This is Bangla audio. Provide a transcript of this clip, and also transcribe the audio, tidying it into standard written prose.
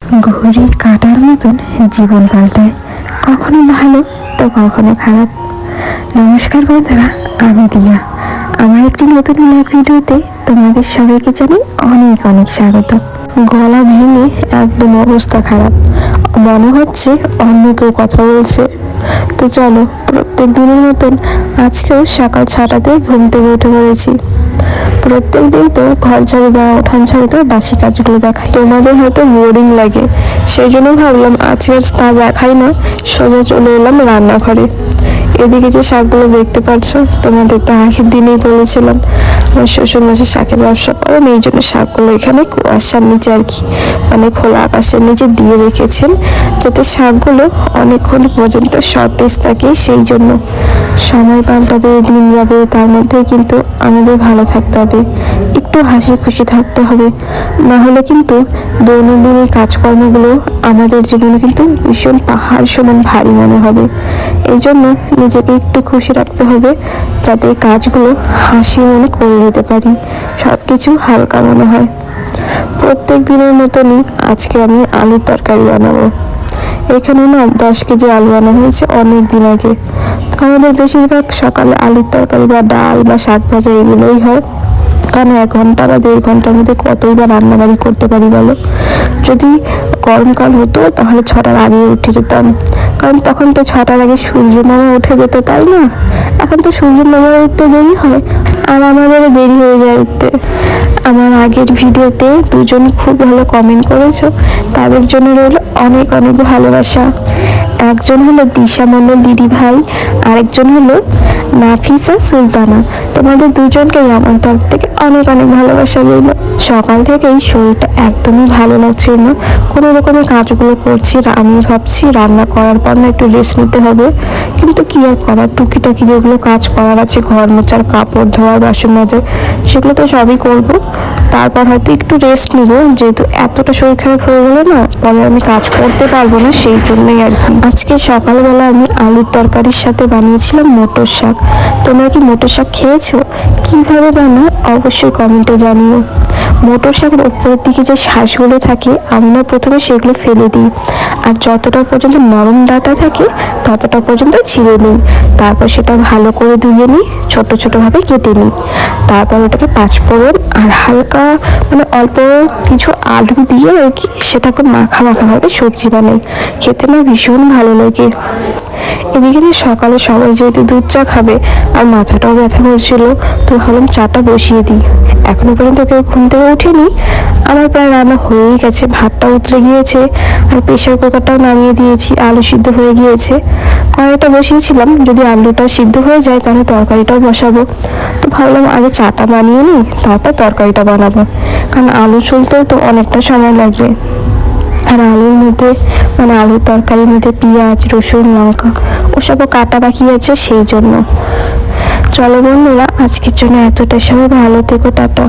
ঘড়ির কাঁটার মতন জীবন পাল্টায়, কখনো ভালো তো কখনো খারাপ। নমস্কার বন্ধুরা, আমি দিয়া। আমার একটি নতুন ব্লগ ভিডিওতে তোমাদের সবাইকে জানাই অনেক অনেক স্বাগত। গলা ভেঙে একদম অবস্থা খারাপ, মনে হচ্ছে অন্য কেউ কথা বলছে। তো চলো, প্রত্যেক দিনের মতন আজকেও সকাল 6টাতে ঘুম থেকে উঠে পড়েছি। প্রত্যেক দিন তো ঘর ঝাড়ু দেওয়া, উঠান ঝাড়ু দেওয়া, বাসি কাজগুলো দেখাই, তোমাদের হয়তো বোরিং লাগে, সেই জন্য ভাবলাম আজকে তা দেখাই না, সোজা চলে এলাম রান্নাঘরে। এদিকে যে শাকগুলো দেখতে পাচ্ছ, তোমাদের তো আগের দিনেই বলেছিলাম আমার শ্বশুর মশাই শাকের ব্যবসা করেন, এই জন্য শাকগুলো এখানে কুয়াশার নিচে আর কি, মানে খোলা আকাশের নিচে দিয়ে রেখেছেন, যাতে শাকগুলো অনেকক্ষণ পর্যন্ত সতেজ থাকে। সেই জন্য সময় পাল্টাবে, দিন যাবে, তার মধ্যেই কিন্তু আমাদের ভালো থাকতে হবে, একটু হাসি খুশি থাকতে হবে, না হলে কিন্তু দৈনন্দিন এই কাজকর্মগুলো আমাদের জীবনে কিন্তু ভীষণ পাহাড় সমান ভারী মনে হবে। এই জন্য নিজেকে একটু খুশি রাখতে হবে, যাতে এই কাজগুলো হাসি মনে করে নিতে পারি, সব কিছু হালকা মনে হয়। প্রত্যেক দিনের মতনই আজকে আমি আলুর তরকারি বানাবো। এখানে না 10 কেজি আলু আনা হয়েছে অনেক দিন আগে। আমাদের বেশিরভাগ সকালে আলুর তরকারি বা ডাল বা শাক ভাজা এগুলোই হয়, কারণ 1 ঘন্টা বা 1.5 ঘন্টার মধ্যে কতই বা রান্নাবাড়ি করতে পারি বলো। যদি গরমকাল হতো তাহলে 6টার আগে উঠে যেতাম, কারণ তখন তো 6টার আগে সূর্য মামা উঠে যেত, তাই না? এখন তো সূর্য মামা উঠতে দেরি হয়, আর আমাদেরও দেরি হয়ে যায় উঠতে। আমার আগের ভিডিওতে দুজন খুব ভালো কমেন্ট করেছো, তাদের জন্য রইল অনেক অনেক ভালোবাসা। একজন হলো দিশা মণ্ডল দিদি ভাই, আরেকজন হলো নাফিসা সুলতানা। তোমাদের দুজনকেই আমার তরফ থেকে অনেক অনেক ভালোবাসা রইল। সকাল থেকেই শরীরটা একদমই ভালো লাগছিল না, কোনো রকমের কাজগুলো করছি, আমি ভাবছি রান্না করার পর না একটু রেস্ট নিতে হবে, কিন্তু কি আর করার, টুকিটাকি যেগুলো কাজ করার আছে, ঘর মোছার, কাপড় ধোয়ার, বাসন মাজার, সেগুলো তো সবই করব। তারপর হয়তো একটু রেস্ট নিব, যেহেতু এতটা শরীর খারাপ হয়ে গেলে না পরে আমি কাজ করতে পারবো না, সেই জন্যই আর কি। আজকে সকালবেলা আমি আলুর তরকারির সাথে বানিয়েছিলাম মটর শাক। তোমরা কি মটর শাক খেয়েছো? কিভাবে বানাও অবশ্যই কমেন্টে জানিও। মটর শাকের উপরের দিকে যে শাঁসগুলো থাকে, আমি না প্রথমে সেগুলো ফেলে দিই, আর যতটা পর্যন্ত নরম ডাঁটা থাকে ততটা পর্যন্ত ছিঁড়ে নিই। তারপর সেটা ভালো করে ধুয়ে নিই, ছোট ছোটোভাবে কেটে নিই। তারপর ওটাকে 5 ফোড়ন আর হালকা মানে অল্প কিছু আলু দিয়ে আর কি সেটাকে মাখা মাখাভাবে সবজি বানাই, খেতে না ভীষণ ভালো লাগে। এদিকে না সকালে সবাই যেহেতু দুধ চা খাবে, আর মাথাটাও ব্যথা করছিল, তো ভাবলাম চাটা বসিয়ে দিই। এখনো পর্যন্ত কেউ ঘুম থেকে উঠেনি, আমার প্রায় রান্না হয়েই গেছে, ভাতটা উতলে গিয়েছে, আর প্রেশার কুকারটাও নামিয়ে দিয়েছি, আলু সিদ্ধ হয়ে গিয়েছে। কড়াইটা বসিয়েছিলাম, যদি আলুটা সিদ্ধ হয়ে যায় তাহলে তরকারিটাও বসাবো। তো ভাবলাম আগে চাটা বানিয়ে নিই, তারপর তরকারিটা বানাবো, কারণ আলু ছুলতেও তো অনেকটা সময় লাগবে। আর আলুর মধ্যে মানে আলুর তরকারির মধ্যে পেঁয়াজ, রসুন, লঙ্কা ওসবও কাটা বাকি আছে, সেই জন্য। চলো বন্ধুরা, আজকের জন্য এতটাই, সবাই ভালো থেকো, টাটা।